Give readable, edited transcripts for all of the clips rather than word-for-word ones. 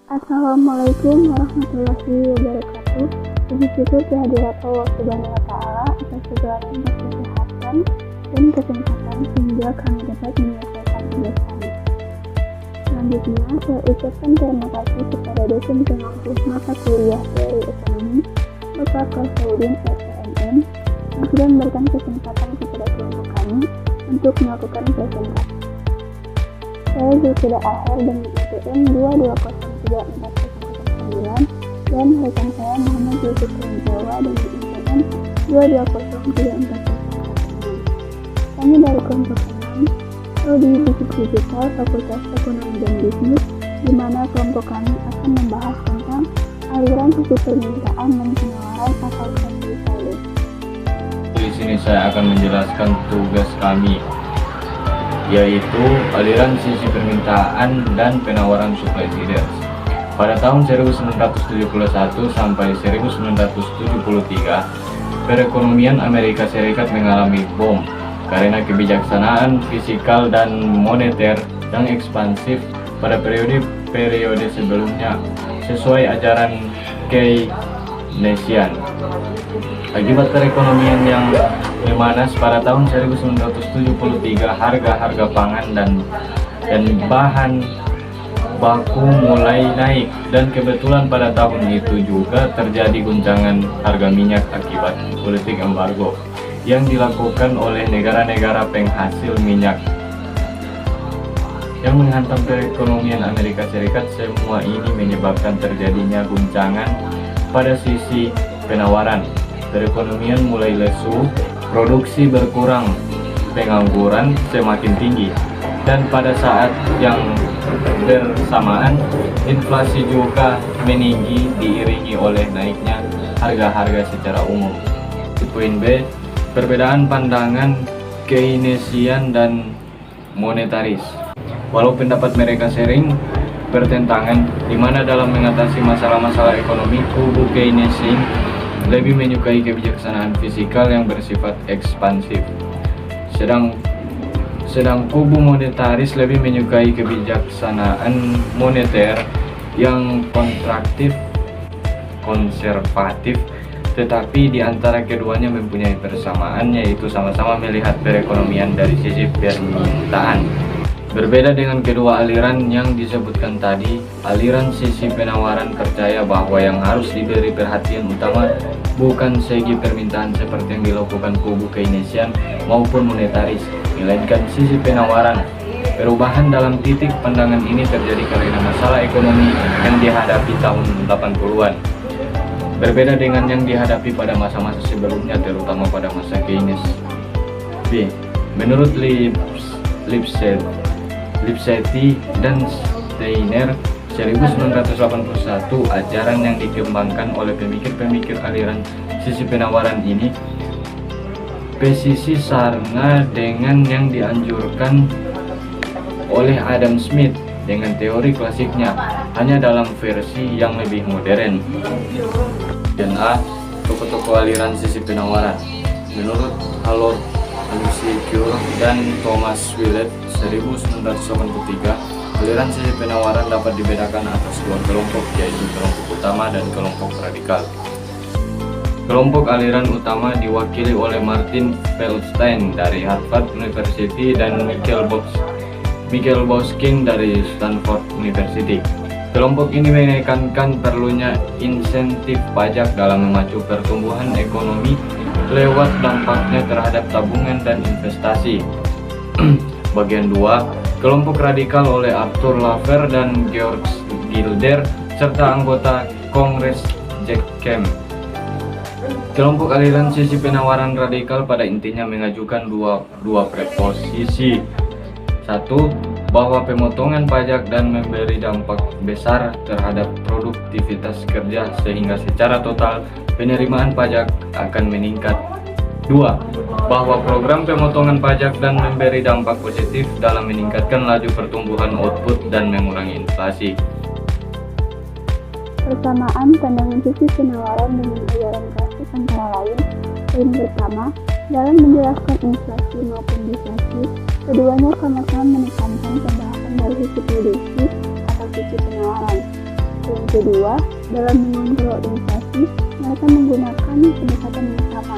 Assalamualaikum warahmatullahi wabarakatuh. Puji syukur kehadirat Allah Subhanahu wa Ta'ala atas segala nikmat kesehatan dan kesempatan sehingga kami dapat menyelesaikan tugas kami. Selanjutnya, saya ucapkan terima kasih kepada dosen pengampu mata kuliah teori ekonomi Bapak Kasaudin SPMM yang sudah memberikan kesempatan kepada kelompok kami untuk melakukan presentasi. Saya Zulkida Aher dengan IPM 2203409 dan rekan saya Muhammad Yusuf Jawa dengan IPM 2203409. Kami dari kelompok 6, Prodi Bisnis Digital Fakultas Ekonomi dan Bisnis, di mana kelompok kami akan membahas tentang aliran sisi permintaan dan penawaran atau supply side. Di sini saya akan menjelaskan tugas kami, yaitu aliran sisi permintaan dan penawaran supply side. Pada tahun 1971 sampai 1973, perekonomian Amerika Serikat mengalami boom karena kebijaksanaan fiskal dan moneter yang ekspansif pada periode sebelumnya sesuai ajaran Keynesian. Akibat perekonomian yang memanas pada tahun 1973, harga-harga pangan dan bahan baku mulai naik, dan kebetulan pada tahun itu juga terjadi guncangan harga minyak akibat politik embargo yang dilakukan oleh negara-negara penghasil minyak yang menghantam perekonomian Amerika Serikat. Semua ini menyebabkan terjadinya guncangan pada sisi penawaran. Perekonomian mulai lesu, produksi berkurang, pengangguran semakin tinggi, dan pada saat yang bersamaan inflasi juga meninggi diiringi oleh naiknya harga-harga secara umum. Poin B, perbedaan pandangan Keynesian dan monetaris. Walau pendapat mereka sering bertentangan, di mana dalam mengatasi masalah-masalah ekonomi, kubu Keynesian lebih menyukai kebijaksanaan fiskal yang bersifat ekspansif, sedang kubu monetaris lebih menyukai kebijaksanaan moneter yang konservatif, tetapi di antara keduanya mempunyai persamaan, yaitu sama-sama melihat perekonomian dari sisi permintaan. Berbeda dengan kedua aliran yang disebutkan tadi, aliran sisi penawaran percaya bahwa yang harus diberi perhatian utama bukan segi permintaan seperti yang dilakukan kubu Keynesian maupun monetaris, melainkan sisi penawaran. Perubahan dalam titik pandangan ini terjadi karena masalah ekonomi yang dihadapi tahun 80-an. Berbeda dengan yang dihadapi pada masa-masa sebelumnya, terutama pada masa Keynes. B. Menurut Lipsetti dan Steiner 1981, ajaran yang dikembangkan oleh pemikir-pemikir aliran sisi penawaran ini pesisi sarna dengan yang dianjurkan oleh Adam Smith dengan teori klasiknya, hanya dalam versi yang lebih modern. Dan A. Tokoh-tokoh aliran sisi penawaran. Menurut Harold Alcure dan Thomas Willett 1983, aliran sisi penawaran dapat dibedakan atas dua kelompok, yaitu kelompok utama dan kelompok radikal. Kelompok aliran utama diwakili oleh Martin Feldstein dari Harvard University dan Michael Boskin dari Stanford University. Kelompok ini menekankan perlunya insentif pajak dalam memacu pertumbuhan ekonomi lewat dampaknya terhadap tabungan dan investasi. Bagian 2, kelompok radikal oleh Arthur Laffer dan George Gilder serta anggota Kongres Jack Kemp. Kelompok aliran sisi penawaran radikal pada intinya mengajukan dua proposisi. 1. Bahwa pemotongan pajak dan memberi dampak besar terhadap produktivitas kerja sehingga secara total penerimaan pajak akan meningkat. 2. Bahwa program pemotongan pajak dan memberi dampak positif dalam meningkatkan laju pertumbuhan output dan mengurangi inflasi. Persamaan pandangan sisi penawaran dengan ajaran klasik antara lain, poin pertama, dalam menjelaskan inflasi maupun deflasi, keduanya sama-sama menekankan pembahasan dari sisi produksi atau sisi penawaran. Yang kedua, dalam mengontrol inflasi, mereka menggunakan pendekatan yang sama,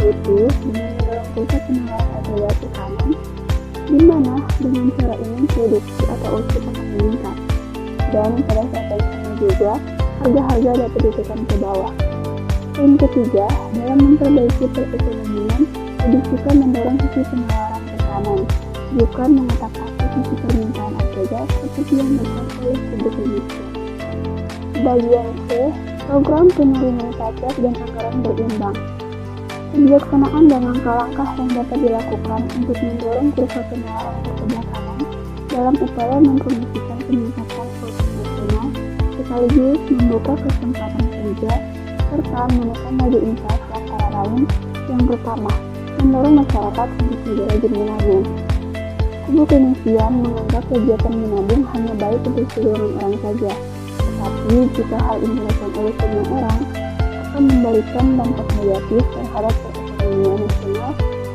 yaitu dengan mendorong pusat penawaran harga ke kanan, di mana dengan cara ini produksi atau output akan meningkat. Dan pada saat yang sama juga, harga-harga dapat ditekan ke bawah. Yang ketiga, dalam memperbaiki perekonomian, lebih suka mendorong sisi penawaran ke kanan, bukan mengotak-atik sisi permintaan saja seperti yang dilakukan oleh kubu pemikiran. Bagian C, program penurunan pajak dan anggaran berimbang. Kebijaksanaan dan langkah-langkah yang dapat dilakukan untuk mendorong kurva penawaran ke sebelah kanan dalam upaya mempromosikan peningkatan output nasional, sekaligus membuka kesempatan kerja serta menekan laju inflasi antara lain. Yang pertama, mendorong masyarakat untuk lebih rajin menabung. Kubu keynesian menganggap kegiatan menabung hanya baik untuk segelintir orang saja, tetapi jika hal ini dilakukan oleh semua orang, akan memberikan dampak negatif terhadap perekonomian nasional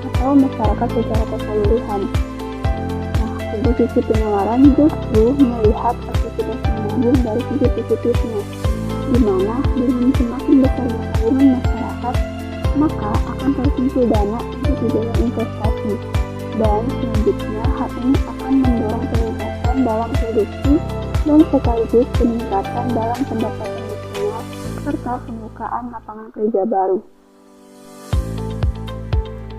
atau masyarakat secara keseluruhan. Nah, kubu sisi penawaran justru melihat aktivitas menabung dari sisi positifnya, di mana dengan semakin besarnya tabungan masyarakat, maka akan terkumpul dana untuk tujuan investasi. Dan selanjutnya, hal ini akan mendorong peningkatan dalam produksi dan sekaligus peningkatan dalam pendapatan nasional serta pembukaan lapangan kerja baru.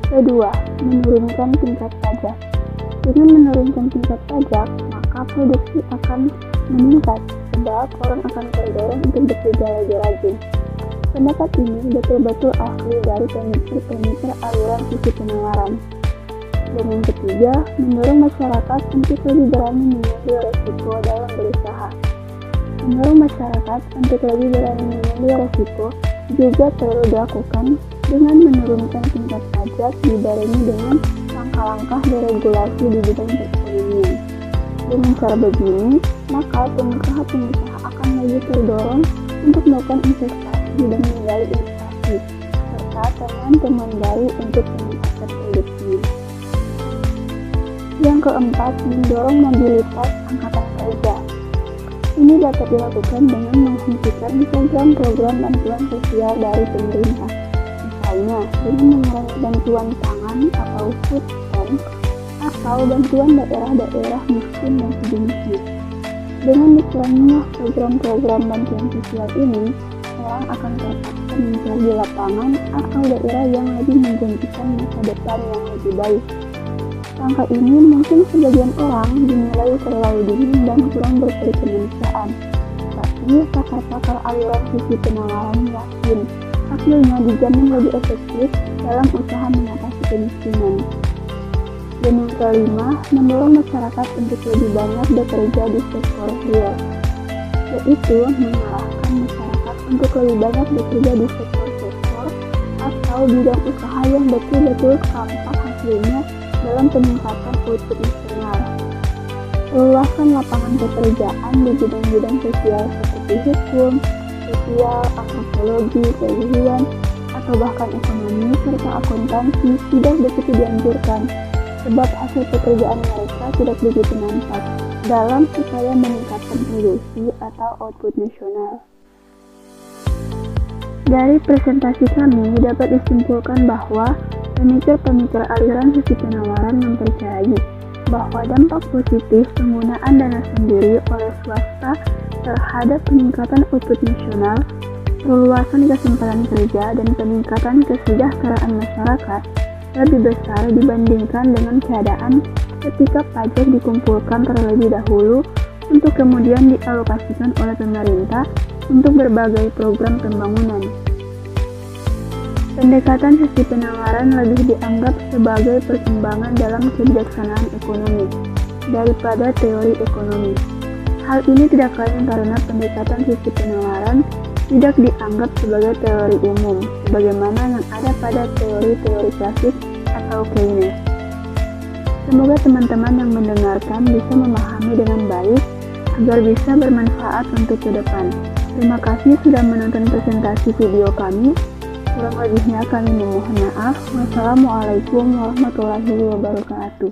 Kedua, menurunkan tingkat pajak. Dengan menurunkan tingkat pajak, maka produksi akan meningkat, sebab orang akan terdorong untuk bekerja lebih rajin. Pendapat ini betul-betul asli dari pemikir-pemikir aliran sisi penawaran. Dan yang ketiga, mendorong masyarakat untuk lebih berani mengambil resiko dalam berusaha. Mendorong masyarakat untuk lebih berani mengambil resiko juga perlu dilakukan dengan menurunkan tingkat pajak dibarengi dengan langkah-langkah deregulasi di bidang perekonomian. Dengan cara begini, maka pengusaha-pengusaha akan lebih terdorong untuk melakukan investasi dan menggali inovasi, serta teman-teman baru untuk meningkatkan produksi. Yang keempat, mendorong mobilitas angkatan kerja. Ini dapat dilakukan dengan menghentikan program-program bantuan sosial dari pemerintah. Misalnya, dengan mengurangi bantuan pangan atau food stamp atau bantuan daerah-daerah miskin dan sejenisnya. Dengan dikuranginya program-program bantuan sosial ini, orang akan terpaksa mencari lapangan atau daerah yang lebih menjanjikan masa depan yang lebih baik. Langkah ini mungkin sebagian orang dinilai terlalu dingin dan kurang berkemanusiaan, tapi pakar-pakar aliran sisi penawaran yakin hasilnya dijamin lebih efektif dalam usaha mengatasi kemiskinan. Dan yang kelima, mendorong masyarakat untuk lebih banyak bekerja di sektor real, yaitu mengarahkan masyarakat untuk lebih banyak bekerja di sektor-sektor atau bidang usaha yang betul-betul tampak hasilnya dalam peningkatan output nasional. Luaskan lapangan pekerjaan di bidang-bidang sosial seperti hukum, sosial, antropologi, keguruan, atau bahkan ekonomi serta akuntansi tidak begitu dianjurkan, sebab hasil pekerjaan mereka tidak begitu nampak dalam upaya meningkatkan produksi atau output nasional. Dari presentasi kami dapat disimpulkan bahwa pemikir-pemikir aliran sisi penawaran mempercayai bahwa dampak positif penggunaan dana sendiri oleh swasta terhadap peningkatan output nasional, perluasan kesempatan kerja, dan peningkatan kesejahteraan masyarakat lebih besar dibandingkan dengan keadaan ketika pajak dikumpulkan terlebih dahulu untuk kemudian dialokasikan oleh pemerintah untuk berbagai program pembangunan. Pendekatan sisi penawaran lebih dianggap sebagai perkembangan dalam kebijaksanaan ekonomi daripada teori ekonomi. Hal ini tidak lain karena pendekatan sisi penawaran tidak dianggap sebagai teori umum, sebagaimana yang ada pada teori-teori klasik atau Keynes. Semoga teman-teman yang mendengarkan bisa memahami dengan baik agar bisa bermanfaat untuk ke depan. Terima kasih sudah menonton presentasi video kami. Kurang lebihnya kami memohon maaf. Wassalamualaikum warahmatullahi wabarakatuh.